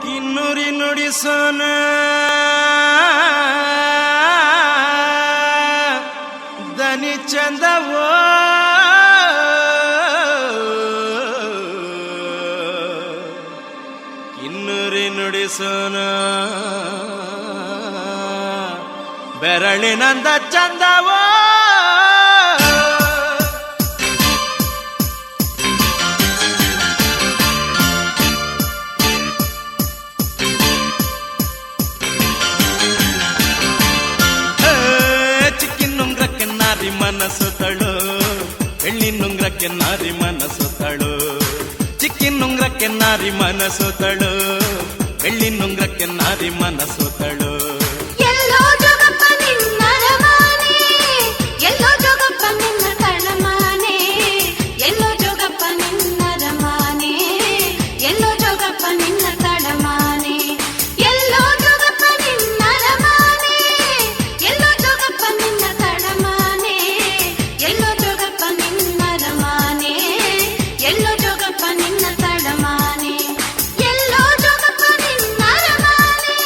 ಇನ್ನೂರಿ ನುಡಿಸೋನ ದನಿ ಚಂದವೋ ಇನ್ನೂರಿ ನುಡಿಸೋನ ಬೆರಳಿನಂದ ಚಂದವೋ ಮನಸುತ್ತಳು ಬೆಳ್ಳಿ ನುಂಗ್ರಕ್ಕೆ ನಾರಿ ಮನಸುತ್ತಳು ಚಿಕ್ಕಿ ನುಂಗ್ರಕ್ಕೆ ನಾರಿ ಮನಸುತ್ತಳು ಬೆಳ್ಳಿ ನುಂಗ್ರಕ್ಕೆ ನಾರಿ ಮನಸುತ್ತಳು ಎಲ್ಲೋ ಜೋಗಪ್ಪ ನಿನ್ನ ರಮಾನೆ ಎಲ್ಲೋ ಜೋಗಪ್ಪ ನಿನ್ನ ತಳಮಾನೆ ಎಲ್ಲೋ ಜೋಗಪ್ಪ ನಿನ್ನ ರಮಾನೆ ಎಲ್ಲೋ ಜೋಗಪ್ಪ ನಿನ್ನ ತಳಮಾನೆ ಎಲ್ಲೋ ಜೋಗಪ್ಪ ನಿನ್ನ ರಮಾನೆ ಎಲ್ಲೋ ಜೋಗಪ್ಪ ನಿನ್ನ ತಳಮಾನೆ ಎಲ್ಲೋ ಜೋಗಪ್ಪ ನಿನ್ನ ರಮಾನೆ ಎಲ್ಲೋ ಜೋಗಪ್ಪ ನಿನ್ನ ತಳಮಾನೆ ಎಲ್ಲೋ ಜೋಗಪ್ಪ ನಿನ್ನ ರಮಾನೆ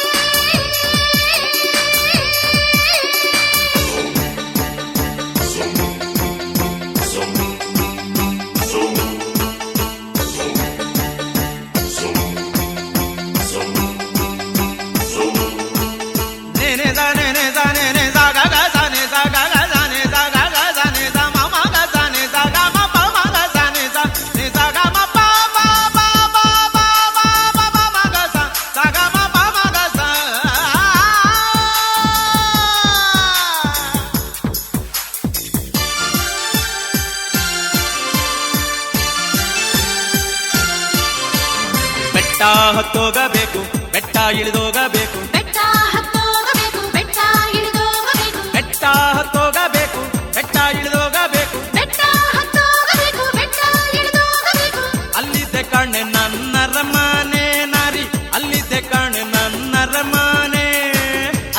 ನೇನೆ ದಾನೆ ದಾನೆ ನೆ ದಾಗ ಗ ದಾನೆ ದಾಗ ಗ ದಾನೆ ದಾಗ ಗ ದಾನೆ ದ ಮ ಮ ಗ ದಾನೆ ದಾಗ ಮ ಪ ಮ ಗ ದಾನೆ ದ ನೆ ದಾಗ ಮ ಪ ಪ ಪ ಪ ಪ ಪ ಪ ಮ ಗ ಸ ದಾಗ ಮ ಪ ಮ ಗ ಸ ಬೆಟ್ಟ ಹತ್ತೋಗಬೇಕು ಬೆಟ್ಟ ಇಳಿದೋಗಬೇಕು ಬೆಟ್ಟ ಹತ್ತೋಗಬೇಕು ಬೆಟ್ಟ ಇಳಿದೋಗಬೇಕು ಬೆಟ್ಟ ಹತ್ತೋಗಬೇಕು ಬೆಟ್ಟ ಇಳಿದೋಗಬೇಕು ಬೆಟ್ಟ ಹತ್ತೋಗಬೇಕು ಬೆಟ್ಟ ಇಳಿದೋಗಬೇಕು ಅಲ್ಲಿದ್ದೆ ಕಾಣೆ ನನ್ನ ರಮಾನೆ ನಾರಿ ಅಲ್ಲಿದ್ದೆ ಕಾಣೆ ನನ್ನ ರಮಾನೆ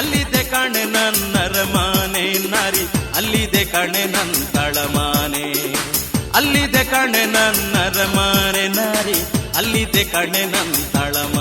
ಅಲ್ಲಿದ್ದೆ ಕಾಣೆ ನನ್ನ ರಮಾನೆ ನಾರಿ ಅಲ್ಲಿದ್ದೆ ಕಾಣೆ ನನ್ನ ತಳಮಾನೆ ಅಲ್ಲಿದ್ದೆ ಕಾಣೆ ನನ್ನ ರಮಾನೆ ನಾರಿ ಅಲ್ಲಿದ್ದೆ ಕಾಣೆ ನನ್ನ ತಳಮಾನೆ